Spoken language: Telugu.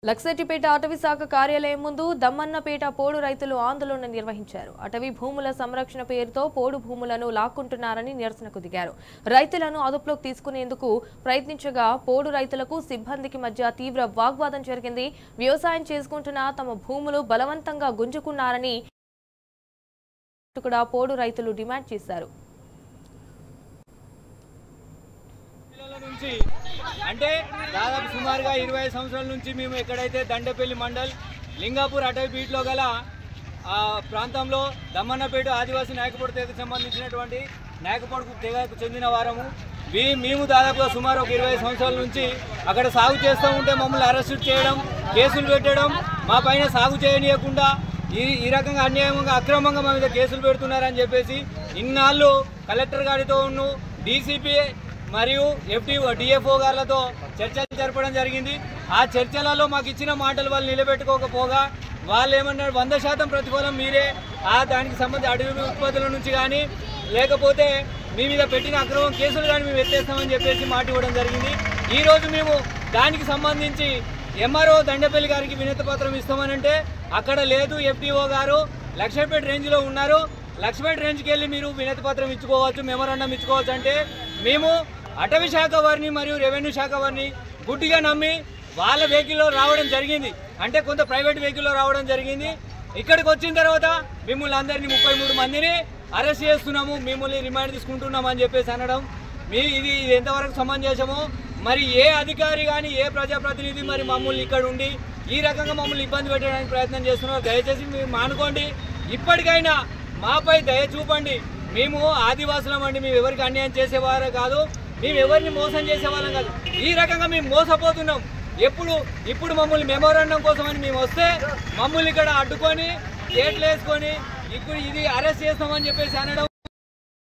లక్సెట్టిపేట అటవీ శాఖ కార్యాలయం ముందు దమ్మన్నపేట పోడు రైతులు ఆందోళన నిర్వహించారు. అటవీ భూముల సంరక్షణ పేరుతో పోడు భూములను లాక్కుంటున్నారని నిరసనకు దిగారు. రైతులను అదుపులోకి తీసుకునేందుకు ప్రయత్నించగా పోడు రైతులకు సిబ్బందికి మధ్య తీవ్ర వాగ్వాదం జరిగింది. వ్యవసాయం చేసుకుంటున్న తమ భూములు బలవంతంగా గుంజుకున్నారని కూడా పోడు రైతులు డిమాండ్ చేశారు. అంటే దాదాపు సుమారుగా 25 సంవత్సరాల నుంచి మేము ఎక్కడైతే దండపల్లి మండల్ లింగాపూర్ అటవీ బీట్లో గల ఆ ప్రాంతంలో దమ్మన్నపేట ఆదివాసీ నాయకపొడి తెగకు సంబంధించినటువంటి నాయకపొడుకు తెగకు చెందిన వారము. మేము దాదాపుగా సుమారు ఒక 20 సంవత్సరాల నుంచి అక్కడ సాగు చేస్తూ ఉంటే మమ్మల్ని అరెస్ట్ చేయడం, కేసులు పెట్టడం, మా పైన సాగు చేయనీయకుండా ఈ రకంగా అన్యాయంగా అక్రమంగా మా మీద కేసులు పెడుతున్నారని చెప్పేసి ఇన్నాళ్ళు కలెక్టర్ గారితో డీసీపీ మరియు డిఎఫ్ఓ గారులతో చర్చలు జరపడం జరిగింది. ఆ చర్చలలో మాకు ఇచ్చిన మాటలు వాళ్ళు నిలబెట్టుకోకపోగా వాళ్ళు ఏమన్నారు, 100% ప్రతిఫలం మీరే దానికి సంబంధించి అడవి ఉత్పత్తుల నుంచి కానీ లేకపోతే మీ మీద పెట్టిన అక్రమం కేసులు కానీ మేము ఎత్తేస్తామని చెప్పేసి మాట ఇవ్వడం జరిగింది. ఈరోజు మేము దానికి సంబంధించి ఎంఆర్ఓ దండపల్లి గారికి వినతి పత్రం ఇస్తామనంటే అక్కడ లేదు. ఎఫ్డిఓ గారు లక్ష్మీపేట రేంజ్లో ఉన్నారు. లక్ష్మీపేట రేంజ్కి వెళ్ళి మీరు వినతి పత్రం ఇచ్చుకోవచ్చు, మెమోరాండం ఇచ్చుకోవచ్చు అంటే మేము అటవీ శాఖ వారిని మరియు రెవెన్యూ శాఖ వారిని గుడ్డిగా నమ్మి వాళ్ళ వెహికల్లో రావడం జరిగింది. అంటే కొంత ప్రైవేట్ వెహికల్లో రావడం జరిగింది. ఇక్కడికి వచ్చిన తర్వాత మిమ్మల్ని అందరినీ 33 మందిని అరెస్ట్ చేస్తున్నాము, మిమ్మల్ని రిమాండ్ తీసుకుంటున్నాము అని చెప్పేసి అనడం ఇది ఎంతవరకు సమంజసమో. మరి ఏ అధికారి కానీ ఏ ప్రజాప్రతినిధి మరి మమ్మల్ని ఇక్కడ ఉండి ఈ రకంగా మమ్మల్ని ఇబ్బంది పెట్టడానికి ప్రయత్నం చేస్తున్నారు. దయచేసి మీరు మానుకోండి. ఇప్పటికైనా మాపై దయ చూపండి. మేము ఆదివాసులం అండి, మేము ఎవరికి అన్యాయం చేసేవారే కాదు, మేము ఎవరిని మోసం చేసేవాళ్ళం కాదు. ఈ రకంగా మేము మోసపోతున్నాం. ఇప్పుడు మమ్మల్ని మెమోరాండం కోసమని మేము వస్తే మమ్మల్ని ఇక్కడ అడ్డుకొని గేట్లు వేసుకొని ఇప్పుడు ఇది అరెస్ట్ చేస్తామని చెప్పేసి అనడం